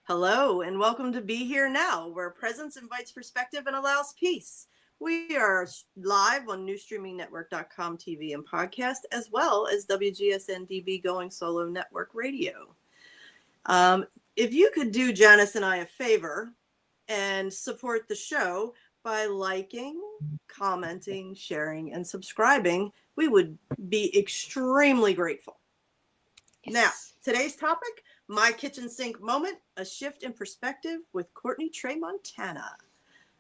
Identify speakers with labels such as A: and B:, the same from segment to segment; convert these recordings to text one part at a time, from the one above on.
A: Hello, and welcome to Be Here Now, where presence invites perspective and allows peace. We are live on newstreamingnetwork.com TV and podcast, as well as WGSN-DB Going Solo Network Radio. If you could do Janice and I a favor and support the show by liking, commenting, sharing, and subscribing, we would be extremely grateful. Yes. Now, today's topic, my kitchen sink moment, a shift in perspective with Courtney Tramontana.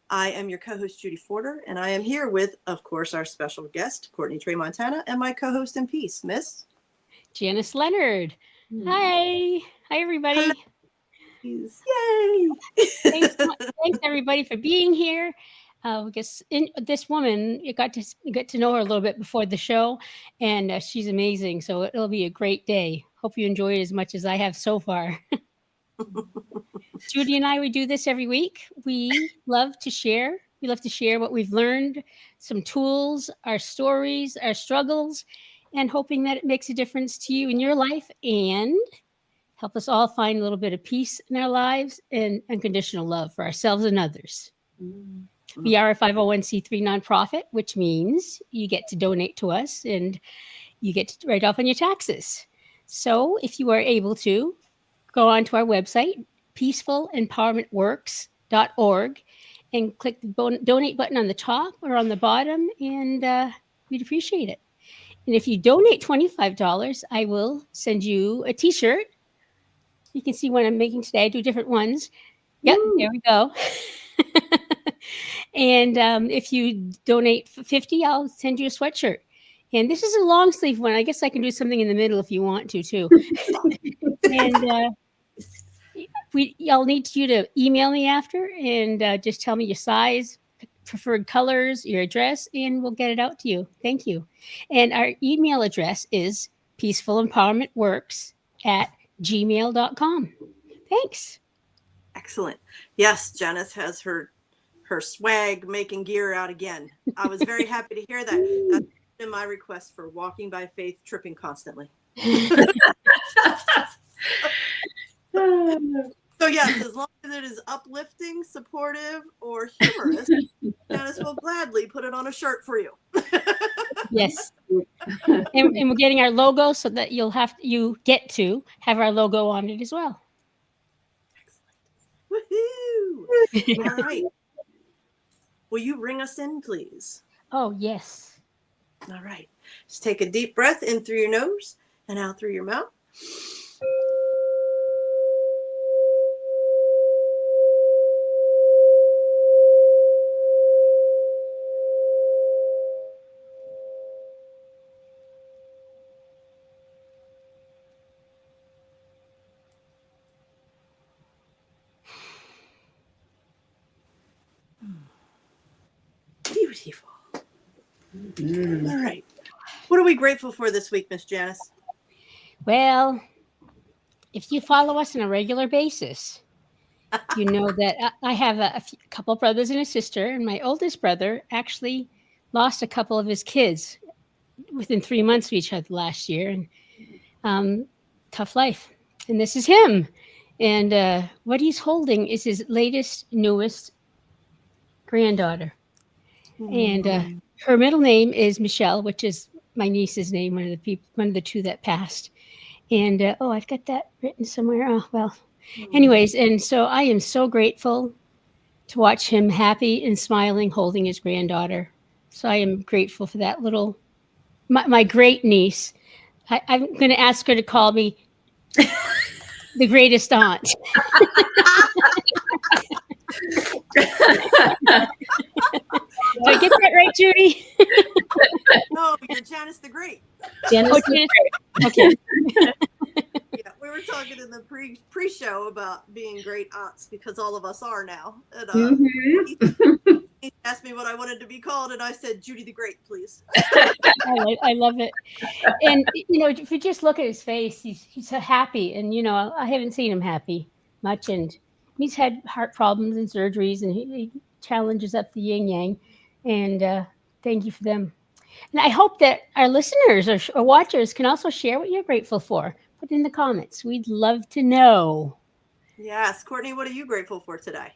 A: I am your co-host, Judy Forder, and I am here with, of course, our special guest, Courtney Tramontana, and my co-host in peace, Miss
B: Janice Leonard. Hi. Hi, everybody.
A: Hello. Yay.
B: Thanks, everybody, for being here. I guess this woman, you got to know her a little bit before the show, and she's amazing. So it'll be a great day. Hope you enjoy it as much as I have so far. Judy and I, we do this every week. We love to share. We love to share what we've learned, some tools, our stories, our struggles, and hoping that it makes a difference to you in your life and help us all find a little bit of peace in our lives and unconditional love for ourselves and others. Mm-hmm. We are a 501c3 nonprofit, which means you get to donate to us and you get to write off on your taxes. So if you are able to, go on to our website, peacefulempowermentworks.org, and click the donate button on the top or on the bottom, and we'd appreciate it. And if you donate $25, I will send you a t-shirt. You can see what I'm making today. I do different ones. Yep, there we go. And if you donate $50, I'll send you a sweatshirt. And this is a long sleeve one. I guess I can do something in the middle if you want to, too. And I'll need you to email me after and just tell me your size, preferred colors, your address, and we'll get it out to you. Thank you. And our email address is peacefulempowermentworks@gmail.com. Thanks.
A: Excellent. Yes, Janice has her swag making gear out again. I was very happy to hear that. That's been my request for walking by faith, tripping constantly. So yes, as long as it is uplifting, supportive, or humorous, Janice will gladly put it on a shirt for you.
B: Yes. And we're getting our logo so that you get to have our logo on it as well.
A: Excellent. Woohoo! All right. Will you ring us in, please?
B: Oh, yes.
A: All right. Just take a deep breath in through your nose and out through your mouth. Beautiful. All right. What are we grateful for this week, Miss Janice?
B: Well, if you follow us on a regular basis, you know that I have a couple of brothers and a sister, and my oldest brother actually lost a couple of his kids within 3 months of each other last year, and tough life. And this is him. And what he's holding is his newest granddaughter. And her middle name is Michelle, which is my niece's name, one of the two that passed. And I've got that written somewhere. Oh, well, anyways. And so I am so grateful to watch him happy and smiling, holding his granddaughter. So I am grateful for that my great niece. I'm going to ask her to call me the greatest aunt. Did I get that right, Judy?
A: No, you're Janice the Great.
B: Janice the Great. Okay.
A: Yeah, we were talking in the pre-show about being great aunts because all of us are now. And, he asked me what I wanted to be called, and I said, Judy the Great, please.
B: I love it. And, if you just look at his face, he's so happy. And, I haven't seen him happy much. And he's had heart problems and surgeries, and he challenges up the yin-yang. And thank you for them. And I hope that our listeners or watchers can also share what you're grateful for. Put in the comments. We'd love to know.
A: Yes. Courtney, what are you grateful for today?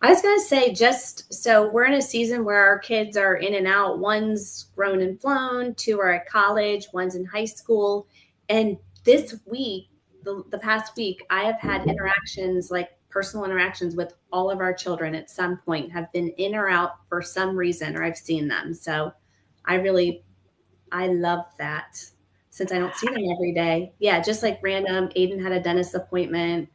C: I was going to say, just so we're in a season where our kids are in and out. One's grown and flown, 2 are at college, one's in high school. And this week, the past week, I have had interactions, like personal interactions with all of our children at some point, have been in or out for some reason, or I've seen them. So I love that, since I don't see them every day. Yeah, just like random. Aiden had a dentist appointment.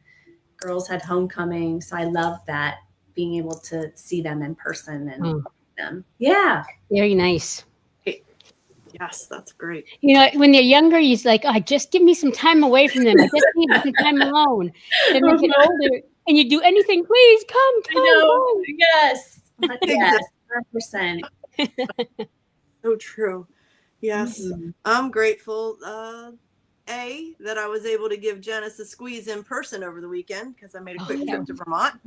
C: Girls had homecoming. So I love that, being able to see them in person and them. Yeah.
B: Very nice.
A: Yes, that's great.
B: You know, when they're younger, he's like, oh, just give me some time away from them. I just need some time alone. Then they get older and you do anything, please come.
C: Yes. Yes. 100%.
A: So true. Yes.
C: Mhm.
A: I'm grateful, that I was able to give Janice a squeeze in person over the weekend because I made a quick trip to Vermont.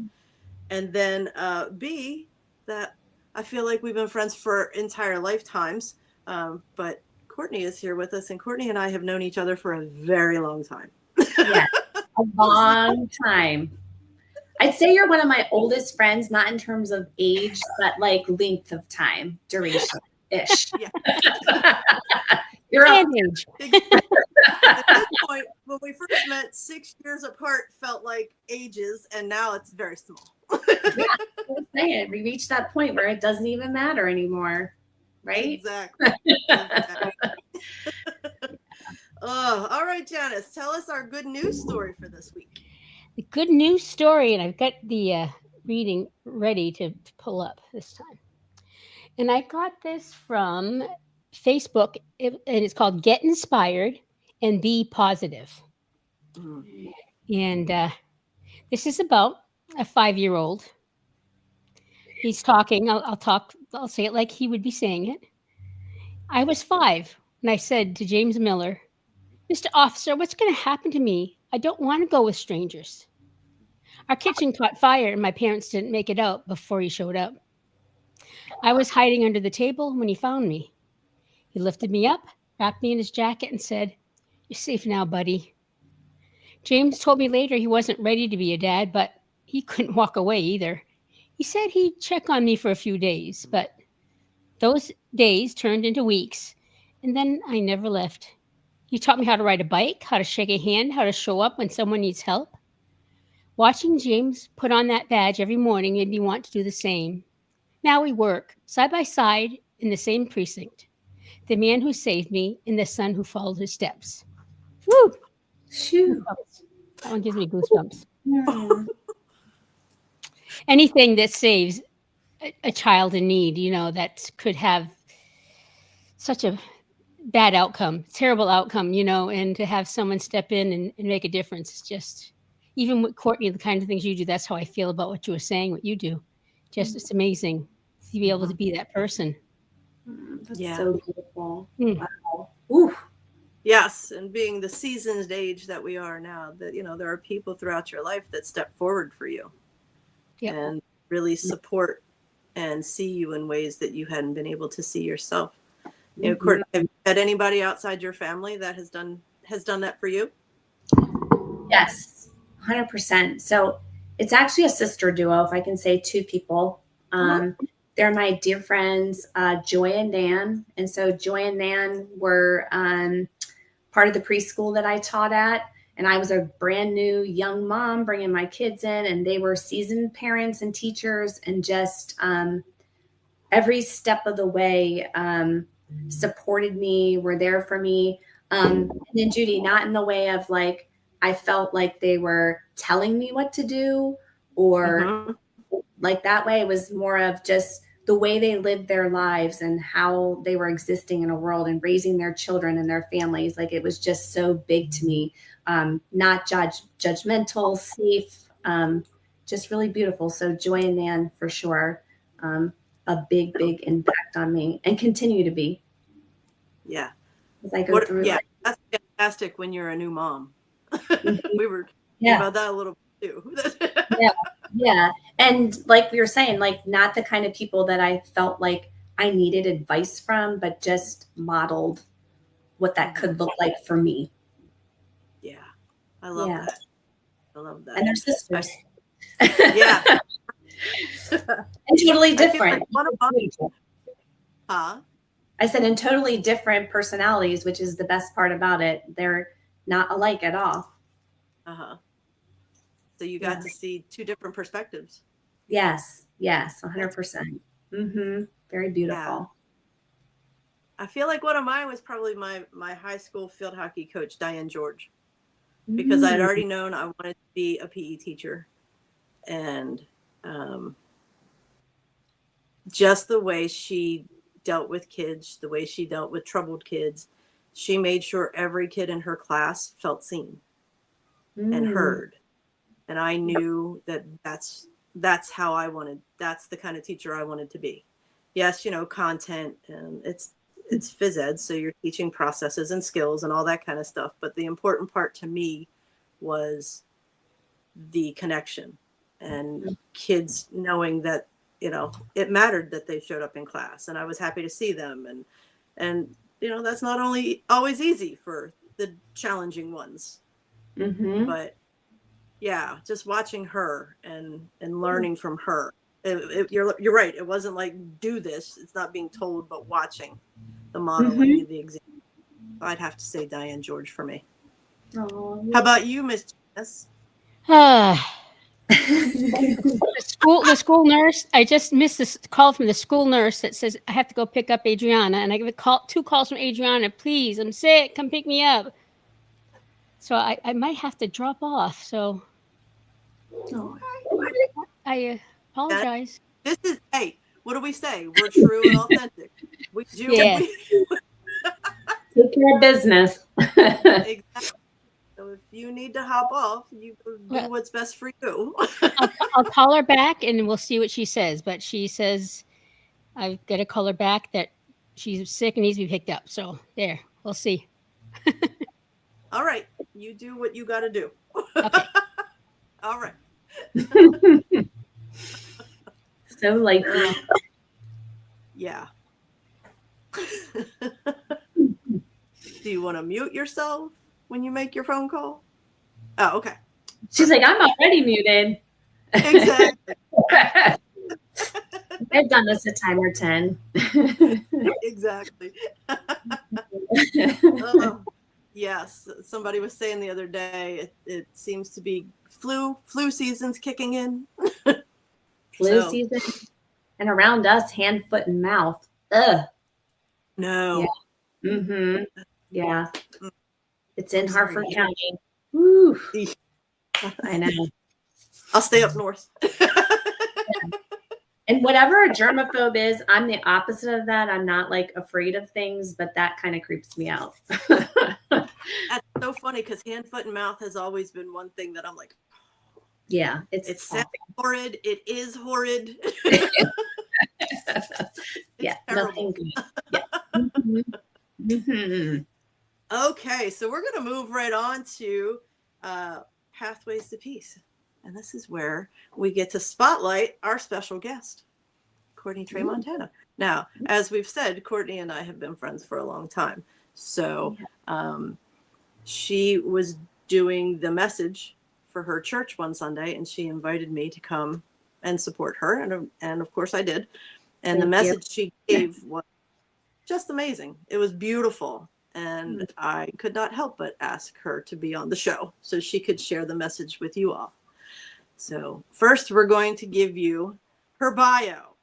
A: And then B, that I feel like we've been friends for entire lifetimes. But Courtney is here with us, and Courtney and I have known each other for a very long time.
C: Yeah, a long time. I'd say you're one of my oldest friends, not in terms of age, but like length of time, duration-ish.
A: Yeah.
C: You're up.
B: Age.
A: At this point, when we first met, 6 years apart felt like ages, and now it's very small.
C: I'm saying, we reached that point where it doesn't even matter anymore, right?
A: Exactly. Oh, all right, Janice, tell us our good news story for this week.
B: The good news story, and I've got the reading ready to pull up this time. And I got this from Facebook, and it's called Get Inspired and Be Positive. And this is about a 5-year-old. He's talking. I'll say it like he would be saying it. I was 5, and I said to James Miller, Mr. Officer, what's going to happen to me? I don't want to go with strangers. Our kitchen caught fire, and my parents didn't make it out before he showed up. I was hiding under the table when he found me. He lifted me up, wrapped me in his jacket, and said, "You're safe now, buddy." James told me later he wasn't ready to be a dad, but he couldn't walk away either. He said he'd check on me for a few days, but those days turned into weeks, and then I never left. He taught me how to ride a bike, how to shake a hand, how to show up when someone needs help. Watching James put on that badge every morning made me want to do the same. Now we work side by side in the same precinct. The man who saved me and the son who followed his steps. Woo!
C: Shoo.
B: That one gives me goosebumps.
C: Mm.
B: Anything that saves a child in need, that could have such a bad outcome, terrible outcome, and to have someone step in and make a difference. It's just, even with Courtney, the kind of things you do, that's how I feel about what you were saying, what you do. Just, it's amazing to be able to be that person.
C: That's so beautiful.
B: Mm.
C: Wow. Ooh.
A: Yes, and being the seasoned age that we are now, that there are people throughout your life that step forward for you and really support and see you in ways that you hadn't been able to see yourself. Courtney, have you had anybody outside your family that has done that for you?
C: Yes, 100%. So it's actually a sister duo, if I can say 2 people. They're my dear friends, Joy and Nan. And so Joy and Nan were part of the preschool that I taught at. And I was a brand new young mom bringing my kids in, and they were seasoned parents and teachers, and just every step of the way supported me, were there for me. And then Judy, not in the way of like, I felt like they were telling me what to do or like that way. It was more of just the way they lived their lives and how they were existing in a world and raising their children and their families. Like, it was just so big to me. Not judgmental, safe, just really beautiful. So Joy and Nan, for sure, a big impact on me, and continue to be.
A: Yeah.
C: As I go through.
A: Yeah, that's fantastic when you're a new mom. We were
C: talking
A: about that a little bit too.
C: Yeah. And like we were saying, like, not the kind of people that I felt like I needed advice from, but just modeled what that could look like for me.
A: Yeah. I love that. love that.
C: And they're sisters.
A: Yeah.
C: And totally different.
A: Huh?
C: I said, and totally different personalities, which is the best part about it. They're not alike at all.
A: Uh-huh. So you got to see two different perspectives.
C: Yes. Yes. 100%. Mm-hmm. Very beautiful.
A: Yeah. I feel like one of mine was probably my high school field hockey coach, Diane George, because I'd already known I wanted to be a PE teacher. And just the way she dealt with kids, the way she dealt with troubled kids, she made sure every kid in her class felt seen and heard. And I knew that that's how I wanted, that's the kind of teacher I wanted to be. Yes, content, and it's phys ed, so you're teaching processes and skills and all that kind of stuff. But the important part to me was the connection and kids knowing that, it mattered that they showed up in class, and I was happy to see them. And that's not only always easy for the challenging ones, but yeah, just watching her and learning from her. You're right. It wasn't like do this. It's not being told, but watching the modeling, the example. I'd have to say Diane George for me.
C: Oh,
A: How about you, Miss Janice?
B: The school nurse. I just missed this call from the school nurse that says I have to go pick up Adriana, and I get two calls from Adriana. Please, I'm sick. Come pick me up. So I might have to drop off. So I apologize.
A: This is what do we say? We're true and authentic. We do.
B: Yeah.
C: Take care of business.
A: Exactly. So if you need to hop off, you do what's best for you.
B: I'll call her back and we'll see what she says. But she says I've got to call her back that she's sick and needs to be picked up. So there, we'll see.
A: All right. You do what you got to do.
B: Okay.
A: All right.
C: So like,
A: yeah. Do you want to mute yourself when you make your phone call? Oh, okay.
C: She's like, I'm already muted.
A: Exactly.
C: I've done this a time or 10.
A: Exactly. Yes. Somebody was saying the other day, it seems to be flu season's kicking in.
C: Flu season. And around us, hand, foot, and mouth. Ugh.
A: No.
C: Yeah. Yeah. It's in Harford
A: Sorry.
C: County. Woo. I know.
A: I'll stay up north.
C: And whatever a germaphobe is, I'm the opposite of that. I'm not like afraid of things, but that kind of creeps me out.
A: That's so funny because hand, foot, and mouth has always been one thing that I'm like,
C: yeah,
A: it's horrid. It is horrid.
C: Yeah,
A: terrible.
C: nothing good. Yeah.
A: Okay, so we're going to move right on to Pathways to Peace. And this is where we get to spotlight our special guest, Courtney Tramontana. Now, as we've said, Courtney and I have been friends for a long time. So she was doing the message for her church one Sunday, and she invited me to come and support her. And of course I did. And the message she gave was just amazing. It was beautiful. And I could not help but ask her to be on the show so she could share the message with you all. So first, we're going to give you her bio.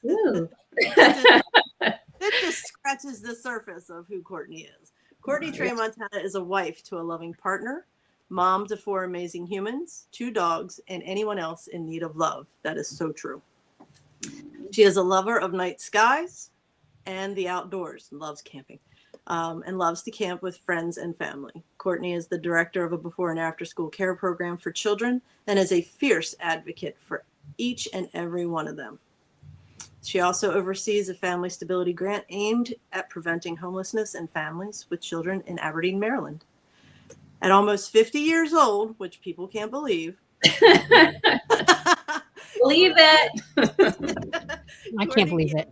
C: Ooh.
A: It just scratches the surface of who Courtney is. Courtney Tramontana is a wife to a loving partner, mom to 4 amazing humans, 2 dogs, and anyone else in need of love. That is so true. She is a lover of night skies and the outdoors, loves camping. And loves to camp with friends and family. Courtney is the director of a before and after school care program for children and is a fierce advocate for each and every one of them. She also oversees a family stability grant aimed at preventing homelessness in families with children in Aberdeen, Maryland. At almost 50 years old, which people can't believe.
C: Believe it.
B: I can't believe it.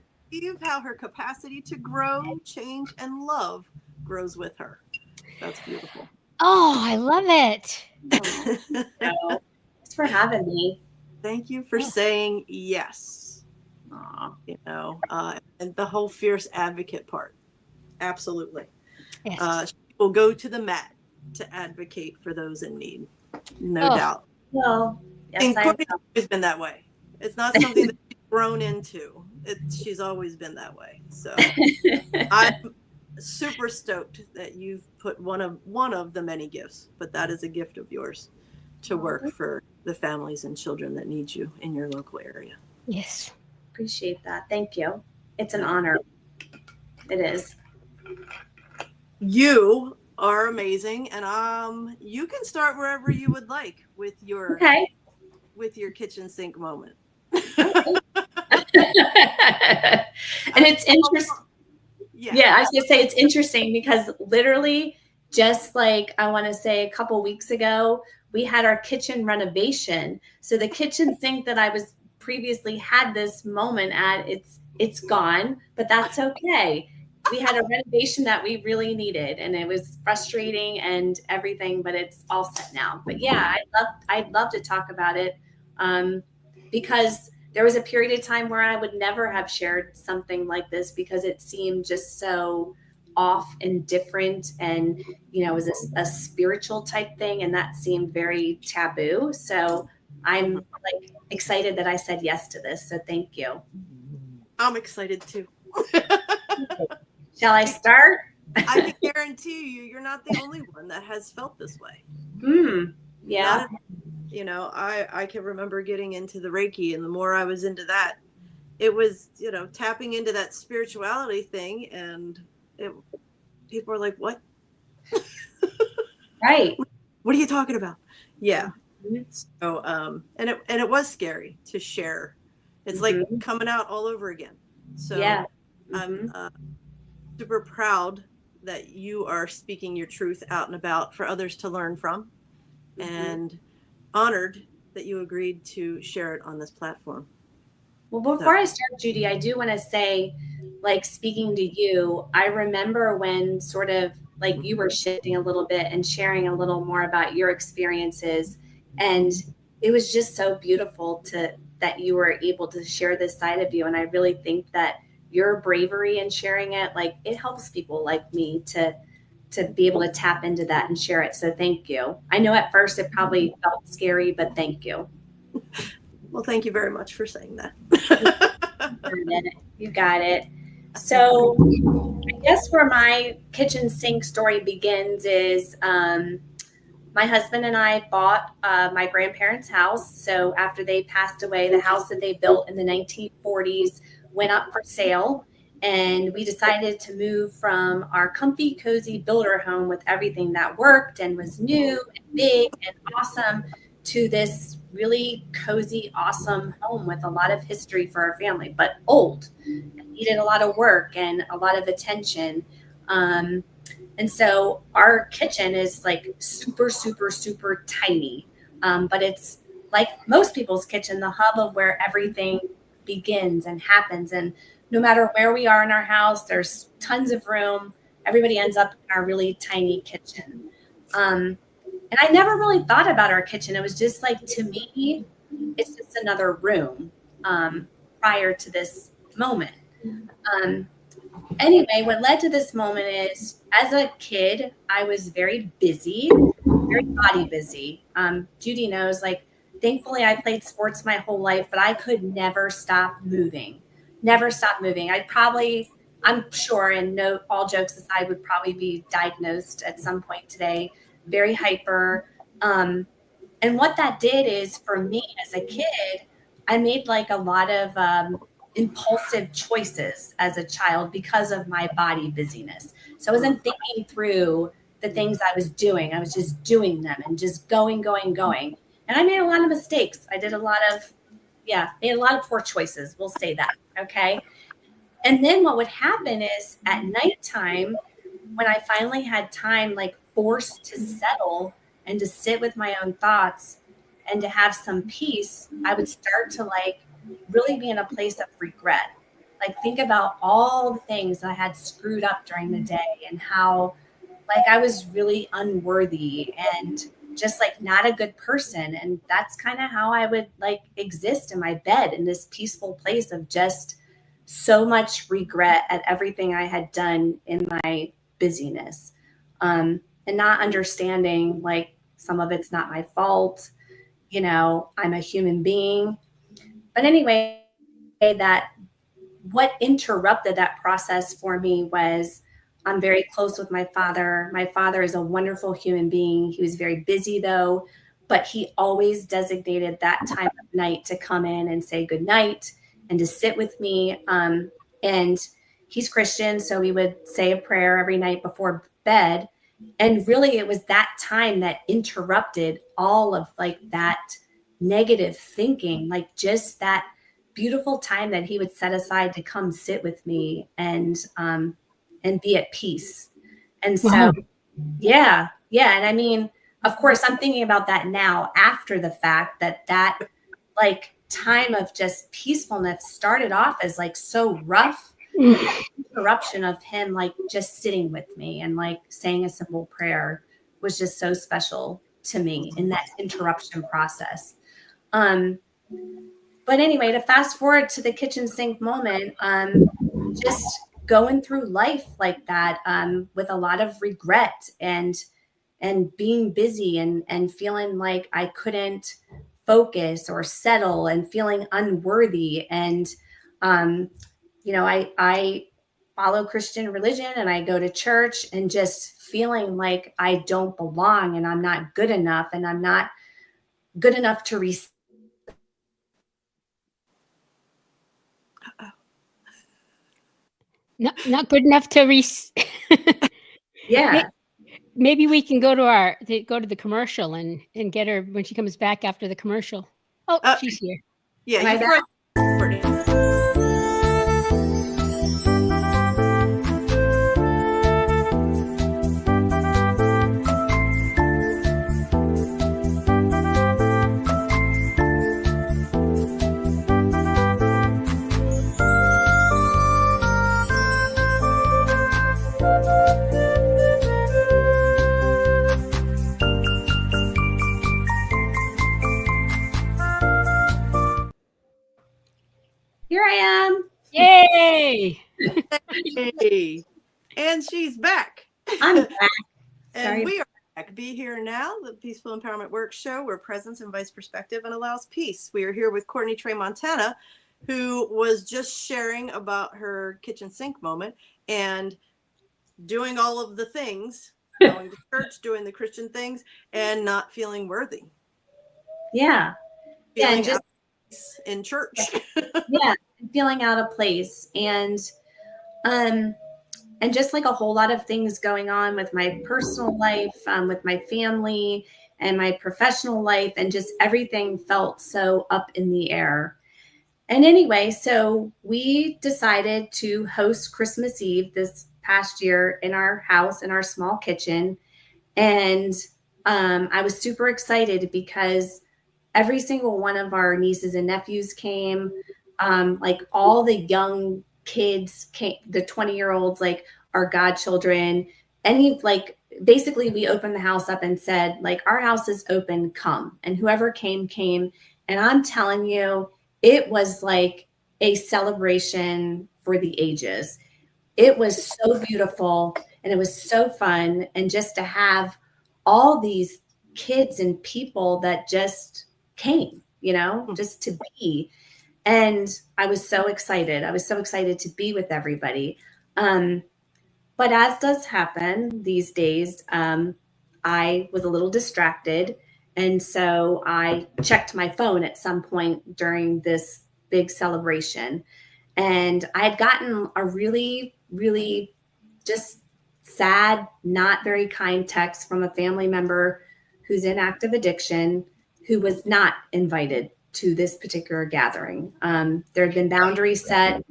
A: How her capacity to grow, change, and love grows with her. That's beautiful.
B: Oh, I love it.
C: So, thanks for having me.
A: Thank you for saying yes.
C: Aw.
A: And the whole fierce advocate part. Absolutely.
B: Yes.
A: She will go to the mat to advocate for those in need. No
B: Oh.
A: doubt.
C: Well, yes,
A: And
C: I
A: Courtney's
C: know.
A: always been that way. It's not something that she's grown into. She's always been that way. So I'm super stoked that you've put one of the many gifts, but that is a gift of yours to work for the families and children that need you in your local area.
B: Yes.
C: Appreciate that. Thank you. It's an honor. It is.
A: You are amazing, and you can start wherever you would like with your kitchen sink moment.
C: And it's interesting. Yeah, I was gonna say it's interesting because literally just like I want to say a couple weeks ago, we had our kitchen renovation. So the kitchen sink that I was previously had this moment at, it's gone, but that's okay. We had a renovation that we really needed, and it was frustrating and everything, but it's all set now. But yeah, I'd love to talk about it because there was a period of time where I would never have shared something like this because it seemed just so off and different, and it was a spiritual type thing, and that seemed very taboo. So I'm like excited that I said yes to this. So thank you.
A: I'm excited too.
C: Shall I start?
A: I can guarantee you're not the only one that has felt this way.
C: Yeah.
A: I can remember getting into the Reiki, and the more I was into that, it was, tapping into that spirituality thing, and people were like, what?
C: Right.
A: What are you talking about? Yeah.
C: Mm-hmm.
A: So, and it was scary to share. It's like coming out all over again. So
C: yeah.
A: I'm super proud that you are speaking your truth out and about for others to learn from, and honored that you agreed to share it on this platform.
C: Well, before I start, Judy, I do want to say, like, speaking to you, I remember when sort of like you were shifting a little bit and sharing a little more about your experiences. And it was just so beautiful that you were able to share this side of you. And I really think that your bravery in sharing it, like, it helps people like me to be able to tap into that and share it. So thank you. I know at first it probably felt scary, but thank you.
A: Well, thank you very much for saying that.
C: You got it. So I guess where my kitchen sink story begins is my husband and I bought my grandparents' house. So after they passed away, the house that they built in the 1940s went up for sale. And we decided to move from our comfy, cozy builder home with everything that worked and was new and big and awesome to this really cozy, awesome home with a lot of history for our family, but old and needed a lot of work and a lot of attention. And so our kitchen is like super, super, super tiny. But it's like most people's kitchen, the hub of where everything begins and happens. And no matter where we are in our house, there's tons of room. Everybody ends up in our really tiny kitchen. And I never really thought about our kitchen. It was just like, to me, it's just another room prior to this moment. Anyway, what led to this moment is, as a kid, I was very busy, very body busy. Judy knows, like, thankfully I played sports my whole life, but I could never stop moving. Never stop moving. I'm sure, and no, all jokes aside, would probably be diagnosed at some point today, very hyper. And what that did is, for me as a kid, I made like a lot of impulsive choices as a child because of my body busyness. So I wasn't thinking through the things I was doing. I was just doing them and just going. And I made a lot of mistakes. I did made a lot of poor choices. We'll say that. Okay. And then what would happen is at nighttime, when I finally had time, like forced to settle and to sit with my own thoughts and to have some peace, I would start to like really be in a place of regret. Like, think about all the things I had screwed up during the day and how like I was really unworthy and just like not a good person. And that's kind of how I would like exist in my bed in this peaceful place of just so much regret at everything I had done in my busyness. And not understanding like some of it's not my fault. You know, I'm a human being. But anyway, that what interrupted that process for me was I'm very close with my father. My father is a wonderful human being. He was very busy though, but he always designated that time of night to come in and say good night and to sit with me. And he's Christian, so we would say a prayer every night before bed. And really it was that time that interrupted all of like that negative thinking, like just that beautiful time that he would set aside to come sit with me and be at peace. And so,
B: Wow.
C: yeah. And I mean, of course, I'm thinking about that now after the fact that like time of just peacefulness started off as like so rough. But that interruption of him like just sitting with me and like saying a simple prayer was just so special to me in that interruption process. But anyway, to fast forward to the kitchen sink moment, just going through life like that with a lot of regret and being busy and feeling like I couldn't focus or settle and feeling unworthy. And, you know, I follow Christian religion and I go to church and just feeling like I don't belong and I'm not good enough and I'm not good enough to receive.
B: Not good enough to
C: Yeah.
B: Maybe we can go to the commercial and get her when she comes back after the commercial. Oh, she's here.
A: Yeah,
C: Am I
A: you
C: back?
A: Courtney.
C: Here I am.
B: Yay!
A: Hey, and she's back.
C: I'm back.
A: And
C: Sorry.
A: we are back. Be Here Now, the Peaceful Empowerment Work Show where presence invites perspective and allows peace. We are here with Courtney Tramontana, who was just sharing about her kitchen sink moment and doing all of the things, going to church, doing the Christian things, and not feeling worthy.
C: Yeah.
A: Feeling
C: and just
A: out of place in church.
C: yeah, feeling out of place and just like a whole lot of things going on with my personal life, with my family and my professional life, and just everything felt so up in the air. And anyway, so we decided to host Christmas Eve this past year in our house, in our small kitchen. And I was super excited because every single one of our nieces and nephews came, like all the young kids came, the 20-year-olds, like our godchildren, like basically we opened the house up and said, like, our house is open, come. And whoever came. And I'm telling you, it was like a celebration for the ages. It was so beautiful and it was so fun. And just to have all these kids and people that just came, you know, just to be. And I was so excited. I was so excited to be with everybody. But as does happen these days, I was a little distracted. And so I checked my phone at some point during this big celebration. And I had gotten a really, really just sad, not very kind text from a family member who's in active addiction, who was not invited to this particular gathering. There had been boundaries set.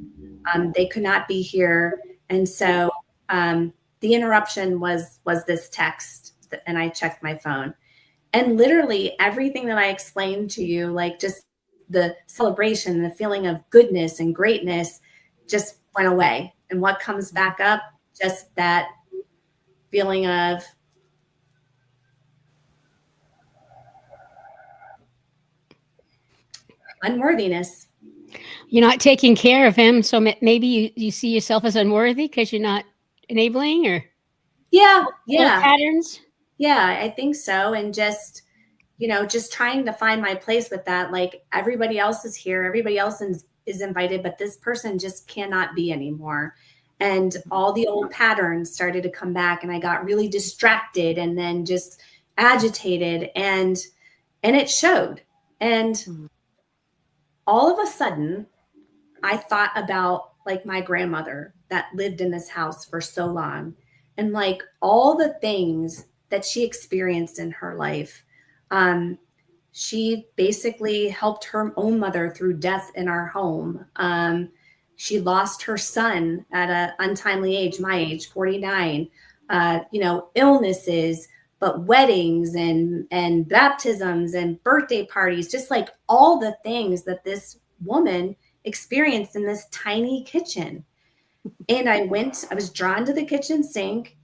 C: They could not be here. And so the interruption was this text, and I checked my phone. And literally everything that I explained to you, like just the celebration, the feeling of goodness and greatness just went away. And what comes back up, just that feeling of unworthiness.
B: You're not taking care of him, so maybe you see yourself as unworthy because you're not enabling, or
C: Yeah.
B: old patterns.
C: Yeah, I think so. And just, just trying to find my place with that. Like, everybody else is here, everybody else is invited, but this person just cannot be anymore. And all the old patterns started to come back, and I got really distracted and then just agitated, and it showed. And all of a sudden, I thought about like my grandmother that lived in this house for so long, and like all the things that she experienced in her life. She basically helped her own mother through death in our home. She lost her son at an untimely age, my age, 49, illnesses, but weddings and baptisms and birthday parties, just like all the things that this woman experienced in this tiny kitchen. And I was drawn to the kitchen sink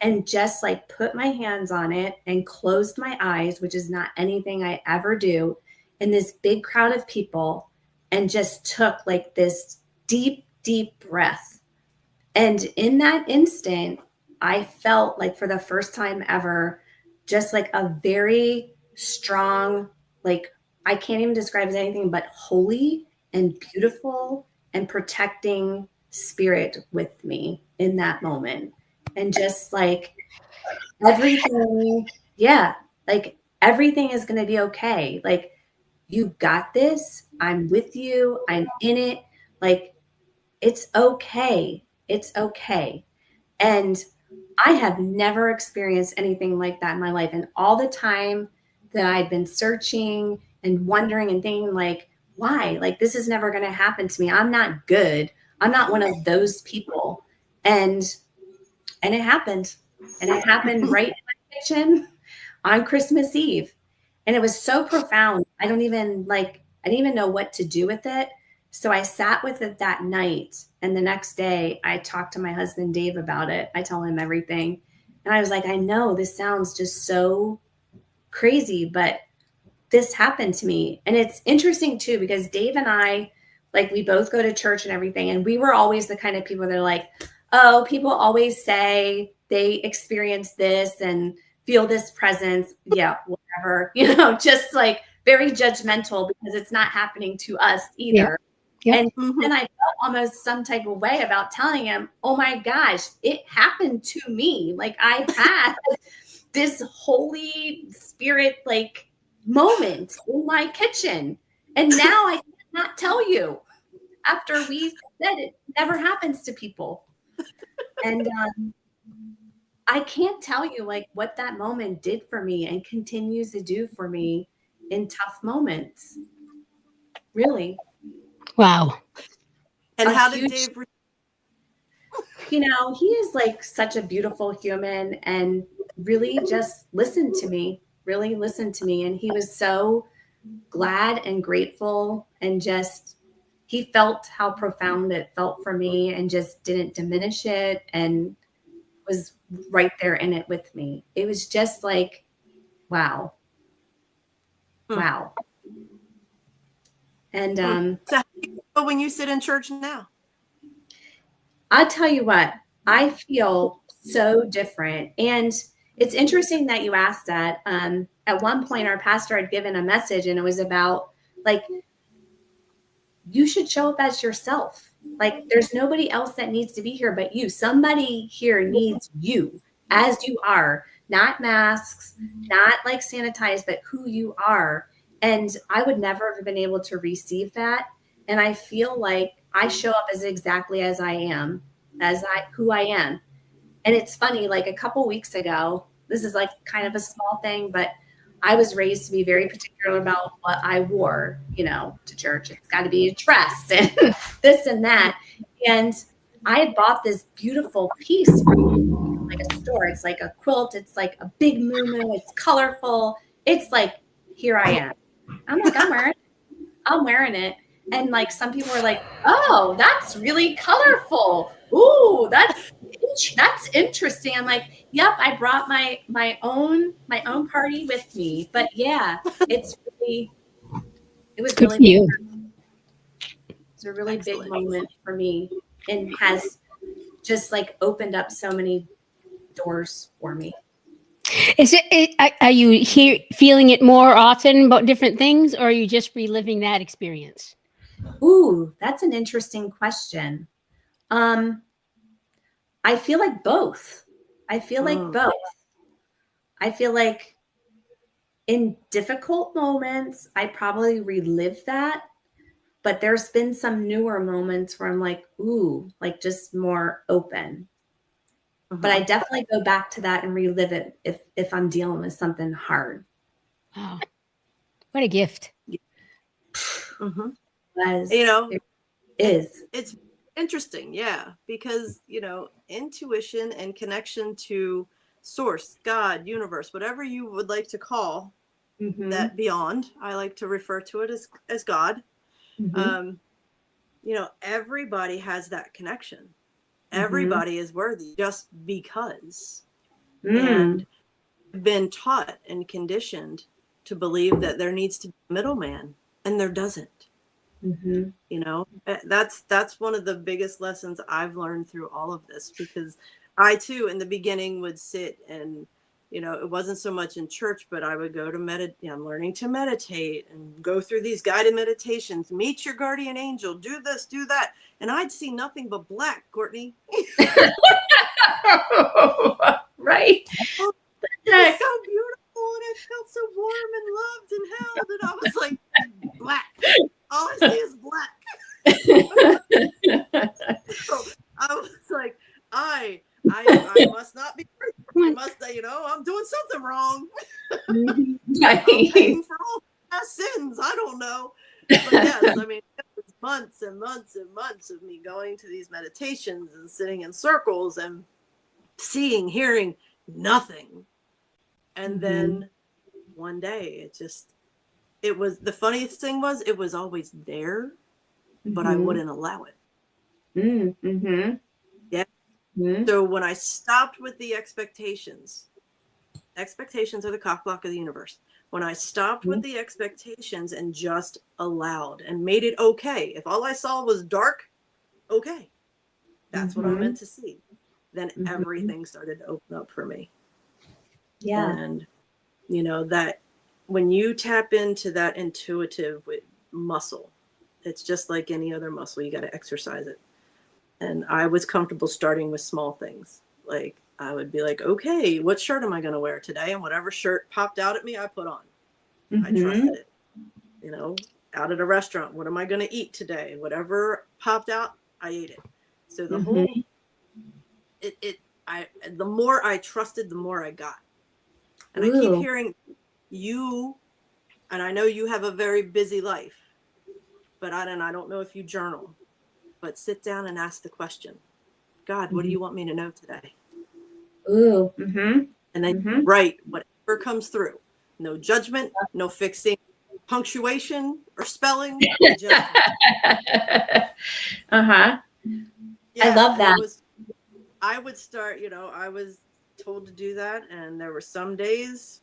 C: and just like put my hands on it and closed my eyes, which is not anything I ever do, in this big crowd of people, and just took like this deep, deep breath. And in that instant, I felt like for the first time ever, just like a very strong, like I can't even describe it as anything but holy and beautiful and protecting spirit with me in that moment. And just like everything, like everything is going to be okay. Like, you got this. I'm with you. I'm in it. Like, it's okay. It's okay. And I have never experienced anything like that in my life. And all the time that I'd been searching and wondering and thinking like, why? Like, this is never going to happen to me. I'm not good. I'm not one of those people. And it happened. And it happened right in my kitchen on Christmas Eve. And it was so profound. I didn't even know what to do with it. So I sat with it that night. And the next day I talked to my husband, Dave, about it. I tell him everything. And I was like, I know this sounds just so crazy, but this happened to me. And it's interesting too, because Dave and I, like, we both go to church and everything. And we were always the kind of people that are like, oh, people always say they experience this and feel this presence. Yeah, whatever, just like very judgmental because it's not happening to us either. Yeah. And then I felt almost some type of way about telling him, oh my gosh, it happened to me. Like, I had this Holy Spirit like moment in my kitchen. And now I cannot tell you after we said it never happens to people. And I can't tell you like what that moment did for me and continues to do for me in tough moments. Really.
B: Wow.
A: And how did Dave?
C: He is like such a beautiful human and really just listened to me. And he was so glad and grateful, and just, he felt how profound it felt for me and just didn't diminish it and was right there in it with me. It was just like, wow. Wow. And
A: so how do you feel when you sit in church now?
C: I'll tell you what, I feel so different. And it's interesting that you asked that. At one point, our pastor had given a message, and it was about like, you should show up as yourself. Like, there's nobody else that needs to be here but you. Somebody here needs you as you are, not masks, not like sanitized, but who you are. And I would never have been able to receive that. And I feel like I show up as exactly as I am, who I am. And it's funny, like a couple weeks ago, this is like kind of a small thing, but I was raised to be very particular about what I wore, to church. It's got to be a dress and this and that. And I had bought this beautiful piece from like a store. It's like a quilt. It's like a big muumuu. It's colorful. It's like, here I am. I'm like, I'm wearing it. And like some people were like, oh, that's really colorful. Ooh, that's interesting. I'm like, yep, I brought my own party with me. But yeah, it's really, It was
B: Good
C: really
B: for you.
C: It's a really big
A: Excellent.
C: moment for me, and has just like opened up so many doors for me.
B: Are you feeling it more often about different things, or are you just reliving that experience?
C: Ooh, that's an interesting question. I feel like both. I feel like both. I feel like in difficult moments, I probably relive that. But there's been some newer moments where I'm like, ooh, like just more open. But I definitely go back to that and relive it if I'm dealing with something hard.
B: Wow. What a gift.
C: Because
A: You know,
C: it is.
A: It's interesting, yeah, because, intuition and connection to source, God, universe, whatever you would like to call that beyond, I like to refer to it as God. Everybody has that connection. Everybody is worthy just because. And been taught and conditioned to believe that there needs to be a middleman, and there doesn't. That's one of the biggest lessons I've learned through all of this, because I too in the beginning would sit and it wasn't so much in church, but I would go to I'm learning to meditate and go through these guided meditations, meet your guardian angel, do this, do that, and I'd see nothing but black, Courtney.
C: Right.
A: It's so beautiful, and I felt so warm and loved and held, and I was like, black. All I see is black. So I was like, I must not be. I must, I'm doing something wrong. I'm paying for all my sins. I don't know. But yes, I mean, it was months and months and months of me going to these meditations and sitting in circles and seeing, hearing nothing. And then one day it was, the funniest thing was, it was always there, but I wouldn't allow it. Yeah. So when I stopped with the expectations are the cock block of the universe. When I stopped with the expectations and just allowed and made it okay. If all I saw was dark, okay, that's what I'm meant to see. Then everything started to open up for me.
C: Yeah.
A: And that when you tap into that intuitive muscle, it's just like any other muscle. You got to exercise it. And I was comfortable starting with small things. Like I would be like, okay, what shirt am I going to wear today? And whatever shirt popped out at me, I put on. I trusted it. Out at a restaurant, what am I going to eat today? Whatever popped out, I ate it. So the whole, the more I trusted, the more I got. And I keep hearing you, and I know you have a very busy life, but I don't know if you journal, but sit down and ask the question, God, what do you want me to know today? And then write whatever comes through. No judgment, no fixing punctuation or spelling. Just,
C: I love that.
A: I would start, I was told to do that, and there were some days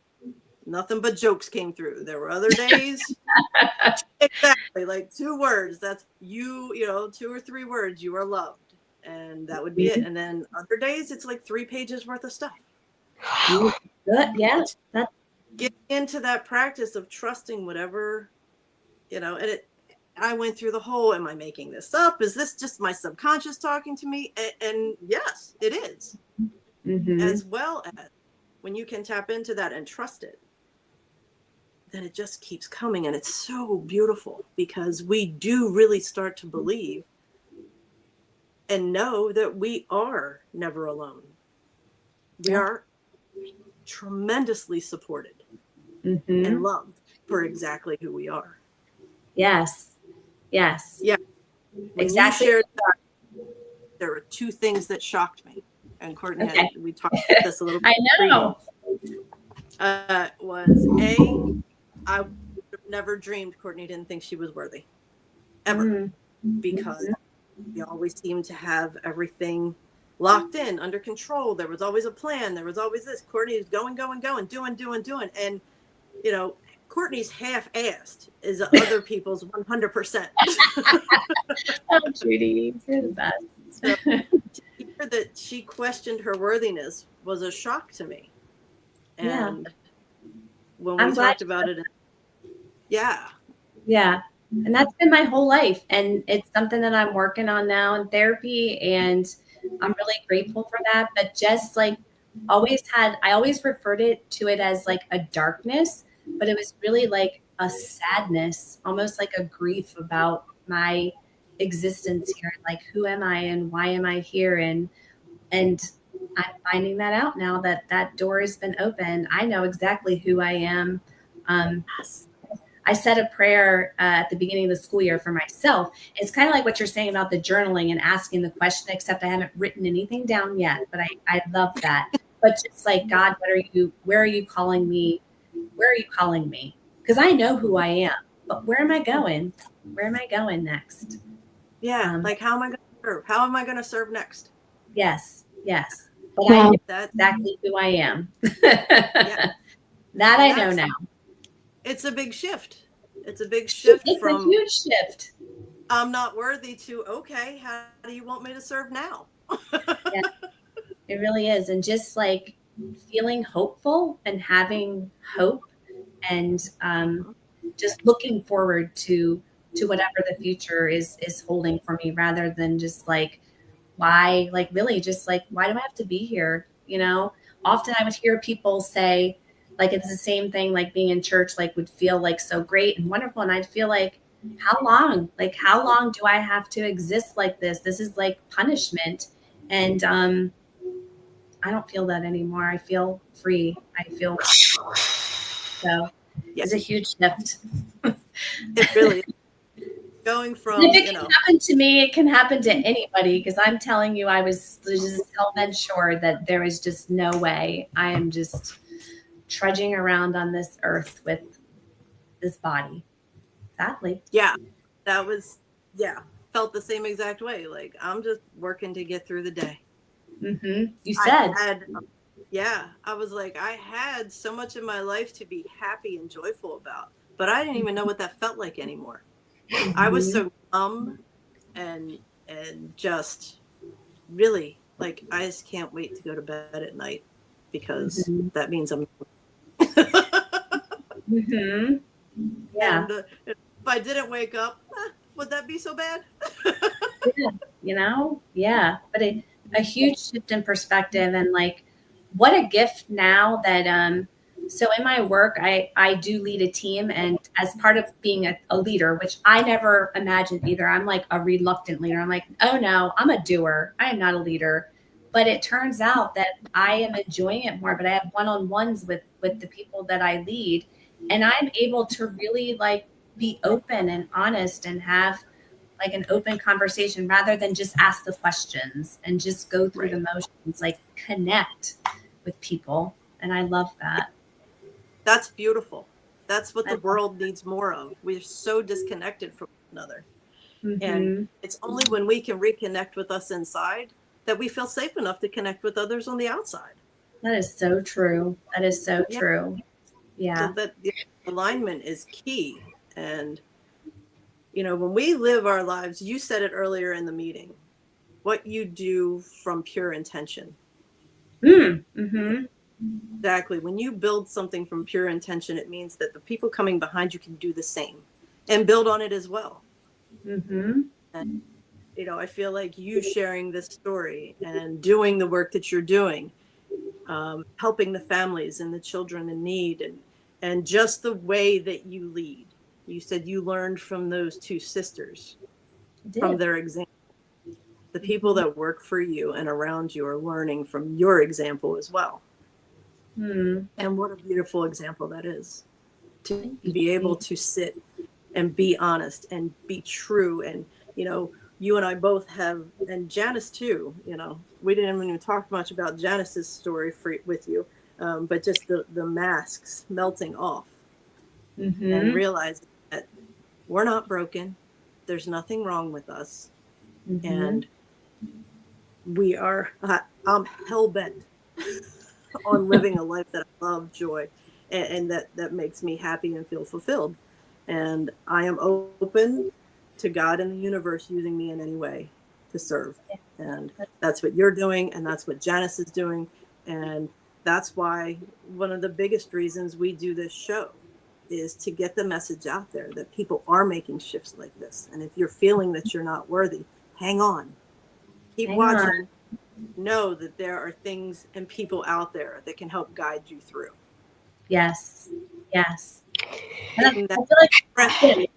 A: nothing but jokes came through. There were other days exactly like 2 words. That's you, 2 or 3 words. You are loved, and that would be it. And then other days it's like 3 pages worth of stuff.
C: Good. Yeah.
A: Get into that practice of trusting whatever, and I went through the whole, am I making this up? Is this just my subconscious talking to me? And yes, it is. As well as when you can tap into that and trust it, then it just keeps coming. And it's so beautiful, because we do really start to believe and know that we are never alone. We are tremendously supported and loved for exactly who we are.
C: Yes. Yeah.
A: When
C: Exactly.
A: you shared that, there were 2 things that shocked me. And Courtney, we talked about this a little bit.
C: I know.
A: Was A, I would have never dreamed Courtney didn't think she was worthy. Ever. Because we always seemed to have everything locked in, under control. There was always a plan. There was always this. Courtney is going, doing. And, Courtney's half-assed is other people's 100%.
C: Oh, Judy, you're the best.
A: So to hear that she questioned her worthiness was a shock to me. And when we talked about it, yeah.
C: And that's been my whole life. And it's something that I'm working on now in therapy. And I'm really grateful for that. But just like I always referred to it as like a darkness, but it was really like a sadness, almost like a grief about my existence here. Like, who am I and why am I here? And I'm finding that out now that door has been open. I know exactly who I am. I said a prayer at the beginning of the school year for myself. It's kind of like what you're saying about the journaling and asking the question, except I haven't written anything down yet, but I love that. But just like, God, where are you calling me? Where are you calling me? Because I know who I am, but where am I going? Where am I going next?
A: Yeah. Like, how am I going to serve? How am I going to serve next?
C: Yes. But I know that's exactly who I am. That I know now.
A: It's a big shift. It's a big shift.
C: It's a huge shift.
A: I'm not worthy to, okay, how do you want me to serve now?
C: Yeah, it really is. And just like feeling hopeful and having hope and just looking forward to whatever the future is holding for me, rather than just like, why, like really just like, why do I have to be here? You know, often I would hear people say, like, it's the same thing, like being in church, like would feel like so great and wonderful. And I'd feel like, how long do I have to exist like this? This is like punishment. And I don't feel that anymore. I feel free. I feel so. It's a huge shift.
A: It really is. Going from,
C: if it can happen to me, it can happen to anybody, because I'm telling you, I was just hell-bent sure that there is just no way. I am just trudging around on this earth with this body, sadly.
A: Yeah, that was, felt the same exact way. Like, I'm just working to get through the day.
C: Mm-hmm. You said.
A: I was like, I had so much in my life to be happy and joyful about, but I didn't even know what that felt like anymore. Mm-hmm. I was so numb and just really like, I just can't wait to go to bed at night, because that means I'm
C: mm-hmm. Yeah.
A: And if I didn't wake up, would that be so bad?
C: Yeah. But a huge shift in perspective, and like, what a gift now that so in my work, I do lead a team, and as part of being a leader, which I never imagined either, I'm like a reluctant leader. I'm like, oh no, I'm a doer. I am not a leader. But it turns out that I am enjoying it more, but I have one-on-ones with the people that I lead, and I'm able to really like be open and honest and have like an open conversation, rather than just ask the questions and just go through the motions, like connect with people. And I love that.
A: That's beautiful. That's what the world needs more of. We're so disconnected from one another. Mm-hmm. And it's only when we can reconnect with us inside that we feel safe enough to connect with others on the outside.
C: That is so true. That is so true. Yeah.
A: So that the alignment is key. And, when we live our lives, you said it earlier in the meeting, what you do from pure intention.
C: Mm-hmm.
A: Exactly. When you build something from pure intention, it means that the people coming behind you can do the same and build on it as well.
C: Mm-hmm.
A: And, I feel like you sharing this story and doing the work that you're doing, helping the families and the children in need, and just the way that you lead. You said you learned from those two sisters, from their example. The people that work for you and around you are learning from your example as well. And what a beautiful example that is, to be able to sit and be honest and be true. And, you and I both have, and Janice too, we didn't even talk much about Janice's story with you, but just the masks melting off and realizing that we're not broken. There's nothing wrong with us. And I'm hell-bent on living a life that I love, joy, and that makes me happy and feel fulfilled. And I am open to God and the universe using me in any way to serve. And that's what you're doing, and that's what Janice is doing. And that's why one of the biggest reasons we do this show is to get the message out there that people are making shifts like this. And if you're feeling that you're not worthy, hang on. Keep watching. Know that there are things and people out there that can help guide you through.
C: Yes. Yes.
A: And
C: I feel like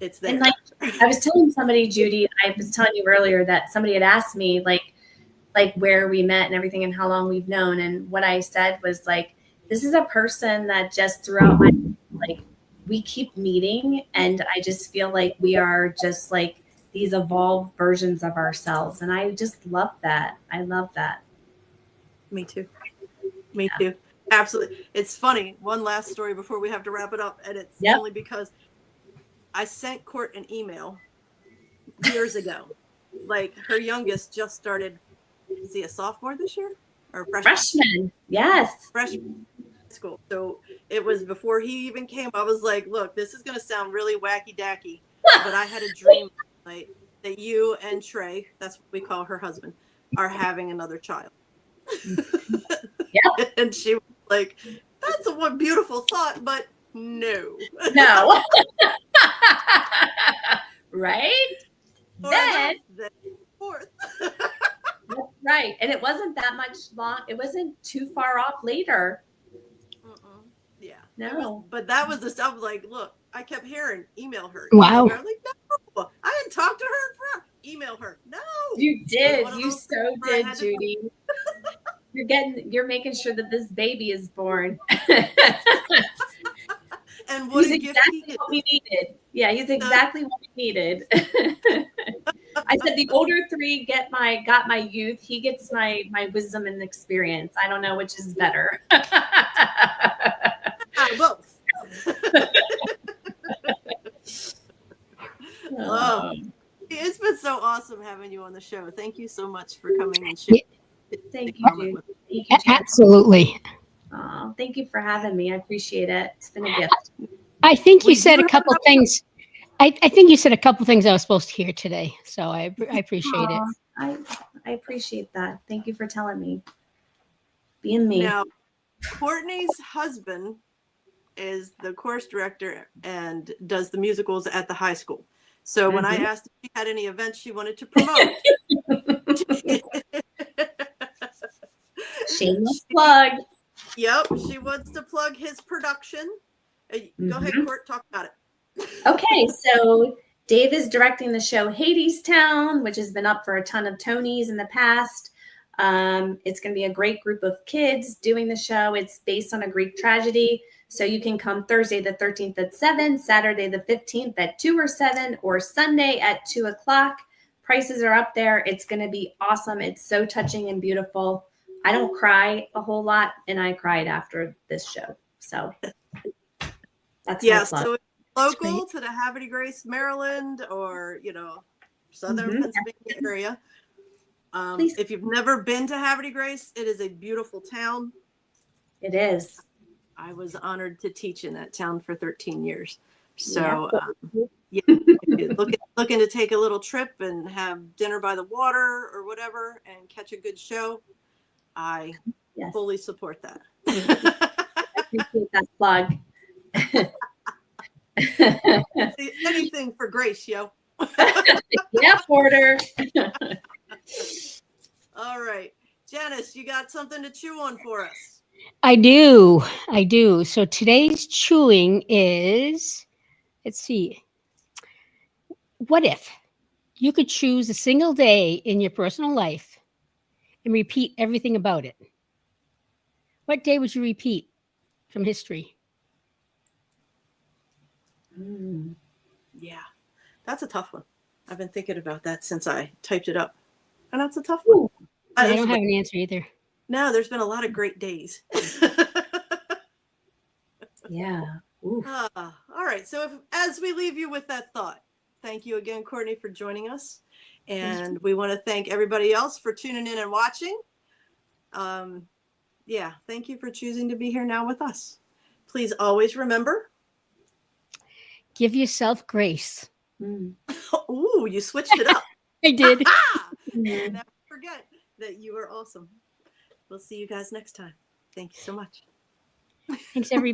A: it's there.
C: And like I was telling somebody, Judy, I was telling you earlier that somebody had asked me like where we met and everything and how long we've known. And what I said was like, this is a person that just throughout my, like, we keep meeting, and I just feel like we are just like these evolved versions of ourselves. And I just love that. I love that.
A: Me too. Me too. Absolutely. It's funny. One last story before we have to wrap it up. And it's only because I sent Court an email years ago. Like, her youngest just started, is he a sophomore this year? Or
C: freshman? Yes.
A: Freshman school. So it was before he even came. I was like, look, this is going to sound really wacky dacky, but I had a dream like that you and Trey, that's what we call her husband, are having another child.
C: Yeah.
A: And she was like, that's a one beautiful thought, but no.
C: Right? Then
A: fourth.
C: That's right. And it wasn't that much long. It wasn't too far off later.
A: Yeah.
C: No.
A: But that was the stuff. Like, look, I kept hearing, email her.
B: Wow.
A: Email her. Like, no, I didn't talk to her in front. Email her. No.
C: You did. You so did, Judy. You're making sure that this baby is born.
A: And what
C: he's
A: a gift
C: exactly
A: he is.
C: what we needed. Yeah, he's exactly what we needed. I said the older three got my youth. He gets my wisdom and experience. I don't know which is better.
A: Both.
C: Oh.
A: It's been so awesome having you on the show. Thank you so much for coming and sharing.
C: Thank you, Judy. Thank you,
B: absolutely.
C: Oh, thank you for having me. I appreciate it. It's been a gift.
B: I think you said a couple things. I think you said a couple things I was supposed to hear today. So I appreciate it.
C: I appreciate that. Thank you for telling me. Being me.
A: Now, Courtney's husband is the course director and does the musicals at the high school. So when I asked if she had any events she wanted to promote,
C: shameless plug.
A: Yep, she wants to plug his production. Go ahead, Court, talk about it.
C: Okay, so Dave is directing the show Hadestown, which has been up for a ton of Tonys in the past. It's going to be a great group of kids doing the show. It's based on a Greek tragedy. So you can come Thursday the 13th at 7, Saturday the 15th at 2 or 7, or Sunday at 2 o'clock. Prices are up there. It's going to be awesome. It's so touching and beautiful. I don't cry a whole lot, and I cried after this show. So that's
A: so it's local to the Havre de Grace, Maryland, or southern Pennsylvania area. If you've never been to Havre de Grace, it is a beautiful town.
C: It is.
A: I was honored to teach in that town for 13 years. So if you're looking to take a little trip and have dinner by the water or whatever and catch a good show, I fully support that.
C: I appreciate that plug.
A: Anything for Grace, yo.
C: Yeah, Porter.
A: All right. Janice, you got something to chew on for us?
B: I do. So today's chewing is, let's see. What if you could choose a single day in your personal life and repeat everything about it? What day would you repeat from history?
A: Yeah, that's a tough one. I've been thinking about that since I typed it up. And that's a tough one.
B: I don't have an answer either.
A: No, there's been a lot of great days.
C: Yeah.
A: All right. So as we leave you with that thought, thank you again, Courtney, for joining us. And we want to thank everybody else for tuning in and watching. Thank you for choosing to be here now with us. Please always remember.
B: Give yourself grace.
C: Mm.
A: Ooh, you switched it up.
B: I did.
A: And never forget that you are awesome. We'll see you guys next time. Thank you so much.
B: Thanks, everybody.